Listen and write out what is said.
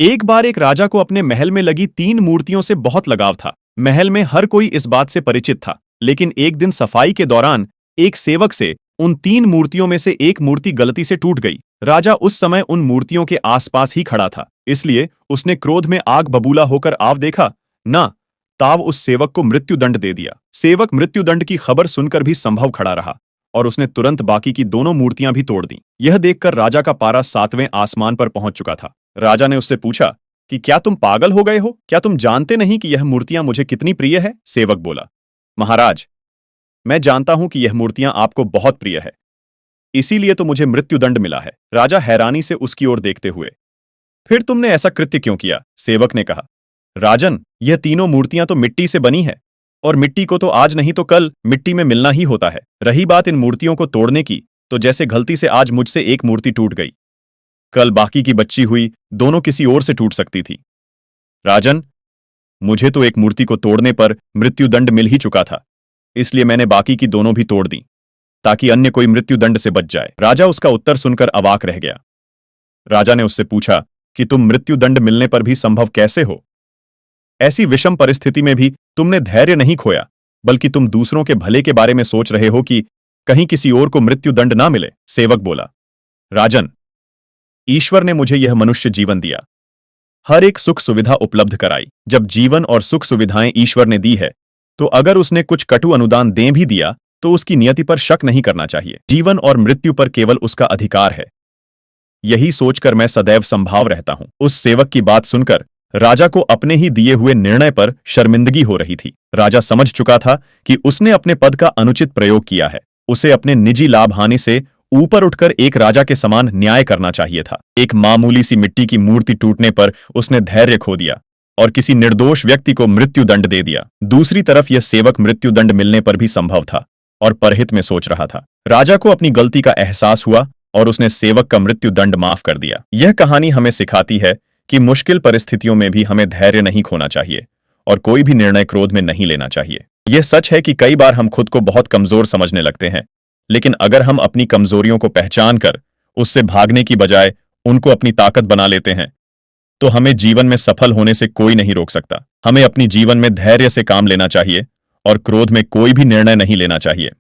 एक बार एक राजा को अपने महल में लगी 3 मूर्तियों से बहुत लगाव था। महल में हर कोई इस बात से परिचित था, लेकिन एक दिन सफाई के दौरान एक सेवक से उन 3 मूर्तियों में से एक मूर्ति गलती से टूट गई। राजा उस समय उन मूर्तियों के आसपास ही खड़ा था, इसलिए उसने क्रोध में आग बबूला होकर आव देखा ना ताव उस सेवक को मृत्युदंड दे दिया। सेवक मृत्युदंड की खबर सुनकर भी संभव खड़ा रहा और उसने तुरंत बाकी की दोनों मूर्तियां भी तोड़ दी। यह देखकर राजा का पारा 7वें आसमान पर पहुंच चुका था। राजा ने उससे पूछा कि क्या तुम पागल हो गए हो? क्या तुम जानते नहीं कि यह मूर्तियां मुझे कितनी प्रिय है? सेवक बोला, महाराज, मैं जानता हूं कि यह मूर्तियां आपको बहुत प्रिय है, इसीलिए तो मुझे मृत्युदंड मिला है। राजा हैरानी से उसकी ओर देखते हुए, फिर तुमने ऐसा कृत्य क्यों किया? सेवक ने कहा, राजन, यह तीनों मूर्तियां तो मिट्टी से बनी है और मिट्टी को तो आज नहीं तो कल मिट्टी में मिलना ही होता है। रही बात इन मूर्तियों को तोड़ने की, तो जैसे गलती से आज मुझसे एक मूर्ति टूट गई, कल बाकी की बच्ची हुई दोनों किसी और से टूट सकती थी। राजन, मुझे तो एक मूर्ति को तोड़ने पर मृत्युदंड मिल ही चुका था, इसलिए मैंने बाकी की दोनों भी तोड़ दी ताकि अन्य कोई मृत्युदंड से बच जाए। राजा उसका उत्तर सुनकर अवाक रह गया। राजा ने उससे पूछा कि तुम मृत्युदंड मिलने पर भी संभव कैसे हो? ऐसी विषम परिस्थिति में भी तुमने धैर्य नहीं खोया, बल्कि तुम दूसरों के भले के बारे में सोच रहे हो कि कहीं किसी और को मृत्युदंड ना मिले। सेवक बोला, राजन, ईश्वर ने मुझे यह मनुष्य जीवन दिया, हर एक सुख सुविधा उपलब्ध कराई। जब जीवन और सुख सुविधाएं ईश्वर ने दी है, तो अगर उसने कुछ कटु अनुदान दे भी दिया तो उसकी नियति पर शक नहीं करना चाहिए। जीवन और मृत्यु पर केवल उसका अधिकार है। यही सोचकर मैं सदैव संभाव रहता हूं। उस सेवक की बात सुनकर राजा को अपने ही दिए हुए निर्णय पर शर्मिंदगी हो रही थी। राजा समझ चुका था कि उसने अपने पद का अनुचित प्रयोग किया है। उसे अपने निजी लाभ हानि से ऊपर उठकर एक राजा के समान न्याय करना चाहिए था। एक मामूली सी मिट्टी की मूर्ति टूटने पर उसने धैर्य खो दिया और किसी निर्दोष व्यक्ति को मृत्युदंड दे दिया। दूसरी तरफ यह सेवक मृत्युदंड मिलने पर भी संभव था और परहित में सोच रहा था। राजा को अपनी गलती का एहसास हुआ और उसने सेवक का मृत्युदंड माफ कर दिया। यह कहानी हमें सिखाती है कि मुश्किल परिस्थितियों में भी हमें धैर्य नहीं खोना चाहिए और कोई भी निर्णय क्रोध में नहीं लेना चाहिए। यह सच है कि कई बार हम खुद को बहुत कमजोर समझने लगते हैं, लेकिन अगर हम अपनी कमजोरियों को पहचान कर उससे भागने की बजाय उनको अपनी ताकत बना लेते हैं, तो हमें जीवन में सफल होने से कोई नहीं रोक सकता। हमें अपनी जीवन में धैर्य से काम लेना चाहिए और क्रोध में कोई भी निर्णय नहीं लेना चाहिए।